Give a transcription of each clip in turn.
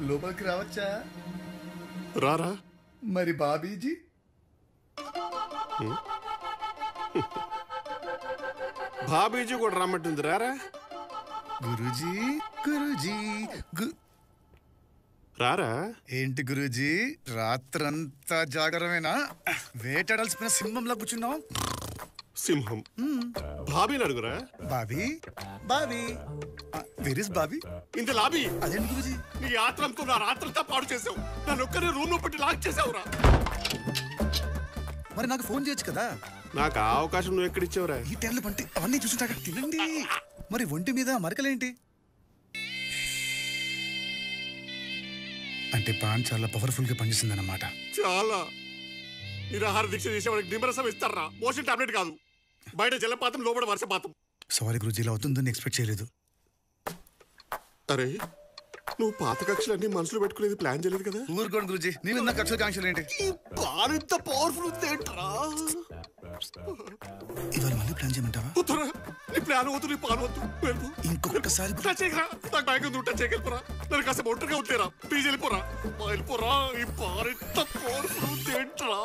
లోపలికి రావచ్చా? రారా. మరి బాబీజీ? బాబీజీ కూడా రమ్మంటుంది, రారా. గురూజీ గురూజీ రారా. ఏంటి గురూజీ, రాత్రంతా జాగరమేనా? వేటాడాల్సిన సింహంలా కూర్చున్నావు. సింహం బాబీని అడుగురా. Bobby Bobby where is Bobby? ఇంత లాబీ. అదేంటి గురూజీ, నీ ఆత్రంతో నా రాత్రంతా పాడు చేసావు. నన్ను ఒక్కరే రూమ్ లో పెట్టి లాక్ చేసావురా. మరి నాకు ఫోన్ చేయొచ్చు కదా. నాకు ఆ అవకాశం నువ్వు ఎక్కడిచ్చావురా? ఈ టైంలో పంటే అవన్నీ చూసుంటాక తినండి. మరి ఒంటి మీద మరకలేంటి? అంటే పాన్ చాలా పవర్ఫుల్ గా పనిచేస్తుంది అన్నమాట. చాలా. నిరాహార దీక్ష చేసేవాడికి నిమ్మరసం ఇస్తారా? మోషన్ టాబ్లెట్ కాదు. బయట జలపాతం, లోపల వర్షపాతం. సారీ గురూజీ, ఇలా అవుతుందని ఎక్స్పెక్ట్ చేయలేదు. అరే, నువ్వు పాత కక్షలన్నీ మనసులో పెట్టుకునేది ప్లాన్ చేయలేదు కదా? ఊరుకోండి గురూజీ, నేను ఉన్న కక్షల కాంక్షలు ఏంటి? ఇంత పవర్ఫుల్ ఉందేంట్రా? ఇవాళ మళ్ళీ ప్లాన్ చేయమంటావా? వద్దురా, నీ ప్లాన్ వద్దు, నీ పాన్ వద్దు. ఇంకొకసారి టచ్ చేయరా. నాకు బ్యాగ్ ఉంది, టచ్ చేయగలిపోరా. నన్ను కాస్త ఒంటరిగా ఉంటేరా. ప్లీజ్ వెళ్ళిపోరా, వెళ్ళిపోరా. ఈ పాన్ ఇంత పవర్ఫుల్ ఉందేంట్రా?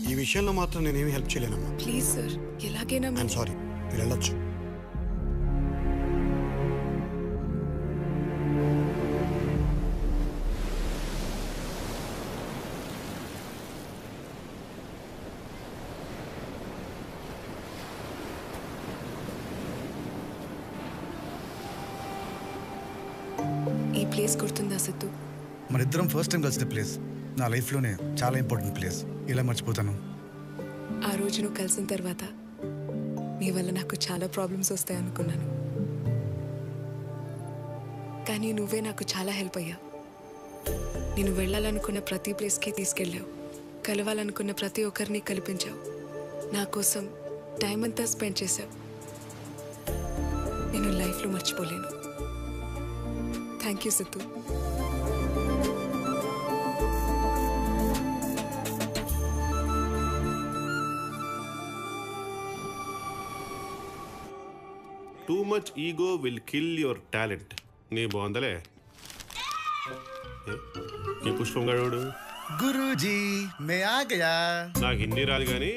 ఈ విషయంలో మాత్రం నేనేమి హెల్ప్ చేయలేనమ్మా. ప్లీజ్ సార్, ఎలాగైనా ఐఎమ్ సారీ, మీరు వెళ్ళొచ్చు. ఈ ప్లేస్ గుర్తుందా సిద్ధు? మన ఇద్దరం ఫస్ట్ టైం కలిసిన ప్లేస్. నా లైఫ్లోనే చాలా ఇంపార్టెంట్ ప్లేస్. ఇలా మర్చిపోతాను? ఆ రోజు నువ్వు కలిసిన తర్వాత నీ వల్ల నాకు చాలా ప్రాబ్లమ్స్ వస్తాయి అనుకున్నాను, కానీ నువ్వే నాకు చాలా హెల్ప్ అయ్యావు. నేను వెళ్ళాలనుకున్న ప్రతి ప్లేస్కి తీసుకెళ్ళావు, కలవాలనుకున్న ప్రతి ఒక్కరిని కల్పించావు, నా కోసం టైం అంతా స్పెండ్ చేశావు. నేను లైఫ్లో మర్చిపోలేను. Thank you Siddhu. Too much ego will kill your talent. నీ బాగుందలే. ఈ పుష్పం గడువుడు. గురూజీ మే ఆ గయా. నాకు హిందీ రాదు కానీ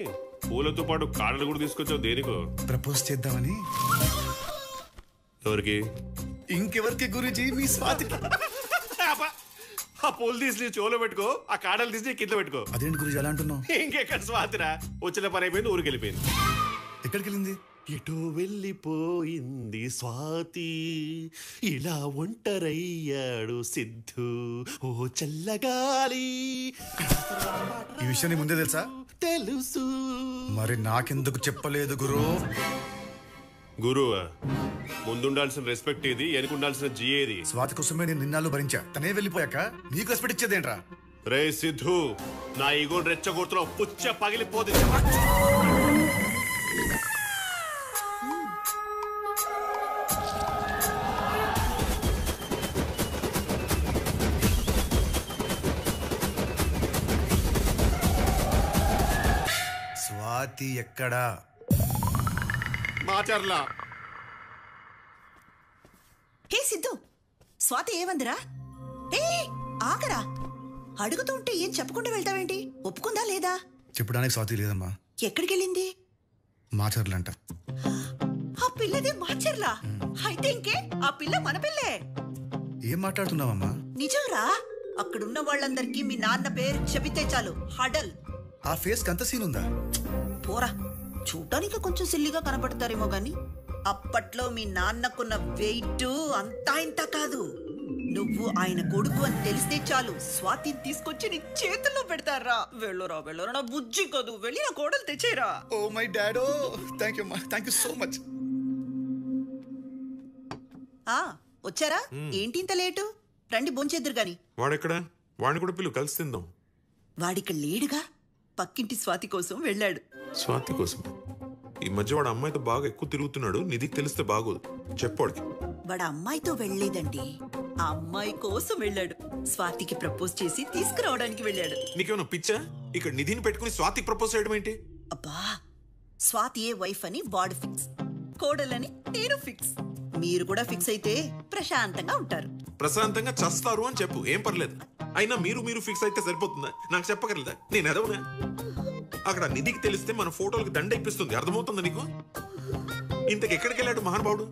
పూలతో పాటు కాడలు కూడా తీసుకొచ్చావు. దేనికో? ప్రపోజ్ చేద్దామని. ఎవరికి? ఇంకెవరికి గురూజీ? మీ స్వాతికి. ఆ పూలు తీసి చెవులో పెట్టుకో, ఆ కాడలు తీసి కింద పెట్టుకో. అదేంటి గురూజీ అలా అంటున్నావు? ఇంకెక్కడ స్వాతిరా? వచ్చిన పని అయిపోయింది, ఊరికి వెళ్ళిపోయింది. ఎక్కడికి వెళ్ళింది? ఎటో వెళ్ళిపోయింది స్వాతి, ఇలా ఒంటరయ్యాడు సిద్ధు, ఓ చల్లగాలి. ఈ విషయం ముందే తెలుసా? తెలుసు. మరి నాకెందుకు చెప్పలేదు గురు? గురువా? ముందుండాల్సిన రెస్పెక్ట్ ఇది, వెనుకుండాల్సిన జియేది. స్వాతి కోసమే నేను నిన్నాళ్ళు భరించా. తనే వెళ్ళిపోయాక నీకు రెస్పెక్ట్ ఇచ్చేదేంట్రా? రే సిద్ధు, నా ఈగోని రెచ్చగొడుతున్నావు. పుచ్చ పగిలిపోతే. స్వాతి ఎక్కడా? మాచర్లా. హే సిద్ధు, స్వాతి ఏమందిరా? ఏ ఆగరా, అడుగుతుంటే ఏం చెప్పకుండా వెళ్తావేంటి? ఒప్పుకుందా లేదా? చెప్పడానికి స్వాతి లేదమ్మా. ఎక్కడికి వెళ్ళింది? మాచర్లంట. ఆ పిల్లది మాచర్లా? అయితే ఇంకే, ఆ పిల్ల మన పిల్లే. ఏం మాట్లాడుతున్నావమ్మా? నిజంరా, అక్కడున్న వాళ్ళందరికీ మీ నాన్న పేరు చెబితే చాలు హడల్. ఆ ఫేస్ కంత సీన్ ఉందా? పోరా, చూడటానికి కొంచెం సిల్లిగా కనబడతారేమో గాని అప్పట్లో మీ నాన్నకున్న వెయిట్ అంతా ఇంత కాదు. నువ్వు ఆయన కొడుకు అని తెలిస్తే చాలు స్వాతిని తీసుకొచ్చి నీ చేతుల్లో పెడతారా. వెళ్ళరా నా బుజ్జి కదూ, వెళ్ళి నా కోడలు తెచ్చేరా. ఓ మై డాడో, థ్యాంక్ యూ సో మచ్. వచ్చారా? ఏంటి ఇంత లేటు? రండి భోంచేద్దురు గాని. వాడెక్కడ? వాడిని కూడా పిలువు, కలిసి తిందాం. వాడిక్కడ లేడుగా, పక్కింటి స్వాతి కోసం వెళ్ళాడు. స్వాతి కోసం? ఈ మధ్య వాడు అమ్మాయితో బాగా ఎక్కువ తిరుగుతున్నాడు. నిధికి తెలిస్తే బాగోదు, చెప్పాడికి. వాడు అమ్మాయితో వెళ్ళలేదండి, ఆ అమ్మాయి కోసం వెళ్ళాడు. స్వాతికి ప్రపోజ్ చేసి తీసుకురావడానికి వెళ్ళాడు. నీకేమన్నా పిచ్చా? ఇక్కడ నిధిని పెట్టుకుని స్వాతికి ప్రపోజ్ చేయడం ఏంటి? అబ్బా, స్వాతి ఏ వైఫ్ అని వాడు ఫిక్స్, కోడలని నేను ఫిక్స్. మీరు కూడా ఫిక్స్ అయితే ప్రశాంతంగా ఉంటారు. ప్రశాంతంగా చస్తారు అని చెప్పు, ఏం పర్లేదు. అయినా మీరు ఫిక్స్ అయితే సరిపోతుందా? నాకు చెప్పగలదా? నేను ఎదవనా? అక్కడ నిధికి తెలిస్తే మన ఫోటోలకు దండ ఇప్పిస్తుంది, అర్థమవుతుందా నీకు? ఇంతకు ఎక్కడికి వెళ్ళాడు మహానుభావుడు?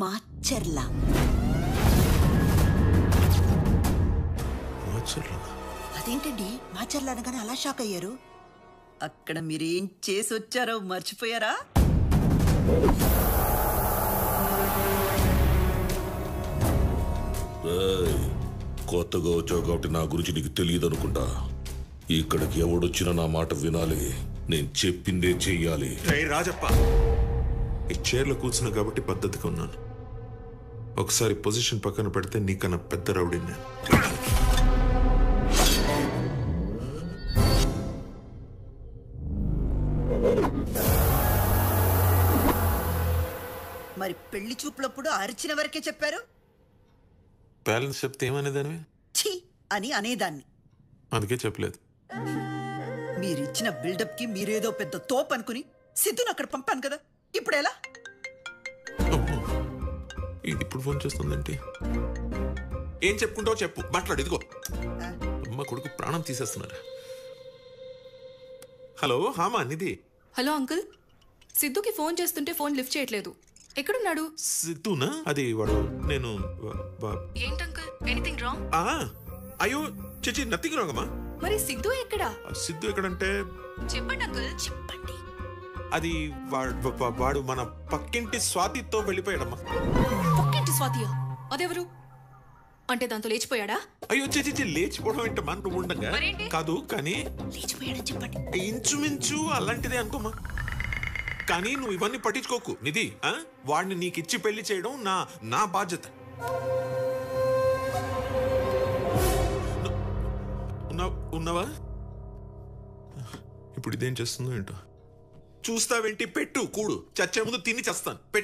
మాచర్ల. అదేంటండి మాచర్ల అనగానే అలా షాక్ అయ్యారు? అక్కడ మీరేం చేసి వచ్చారో మర్చిపోయారా? కొత్తగా వచ్చావు కాబట్టి నా గురించి నీకు తెలియదు అనుకుంటా. ఇక్కడికి ఎవడొచ్చినా నా మాట వినాలి, నేను చెప్పిందే చెయ్యాలి. రాజప్ప, ఈ చైర్లో కూర్చున్నా కాబట్టి పద్ధతిగా ఉన్నాను. ఒకసారి పొజిషన్ పక్కన పెడితే నీకన్నా పెద్ద రౌడీ నేను. మరి పెళ్లి చూపులప్పుడు అరిచిన వరకే చెప్పారు. బ్యాలెన్స్ చెప్తే ఏమనేదానివి? ఛీ అని అనేదాన్ని. అందుకే చెప్పలేదు. మీరిచ్చిన బిల్డప్ కి మీరేదో పెద్ద తోపు అనుకుని సిద్ధును అక్కడ పంపాను కదా, ఇప్పుడు ఎలా? ఇది ఇప్పుడు ఫోన్ చేస్తుందంటే ఏం చెప్పుకుంటావు చెప్పు, మాట్లాడు. ఇదిగో అమ్మ కొడుకు ప్రాణం తీసేస్తున్నారు. హలో, హామా నిధి. హలో అంకుల్, సిద్ధుకి ఫోన్ చేస్తుంటే ఫోన్ లిఫ్ట్ చేయట్లేదు. ఎక్కడున్నాడు? సిద్ధునా? అది వాడు. నేను ఏంటంకుల్, ఎనీథింగ్ రాంగ్? అయ్యో చిచి, నథింగ్ రాంగ్ అమ్మా. మరి సిద్ధు ఎక్కడా? సిద్ధు ఎక్కడంటే చెప్పండి అంకుల్, చెప్పండి. అది వాడు మన పక్కింటి స్వాతితో వెళ్ళిపోయాడమ్మా. పక్కింటి స్వాతియా? అదెవరు? అంటే దాంతో లేచిపోయాడా? అయ్యో చిచి, లేచిపోవడం ఏంటమ్మా నువ్వు ఉండగా? కాదు కానీ లేచిపోయాడని చెప్పండి. ఇంచుమించు అలాంటిదే అనుకోమా. కానీ నువ్వు ఇవన్నీ పట్టించుకోకు నిధి. వాడిని నీకిచ్చి పెళ్లి చేయడం నా బాధ్యత. ఉన్నావా? ఇప్పుడు ఇదేం చేస్తుందో ఏంటో. చూస్తావేంటి? పెట్టు కూడు, చచ్చే ముందు తిని చేస్తాను. పెట్టు.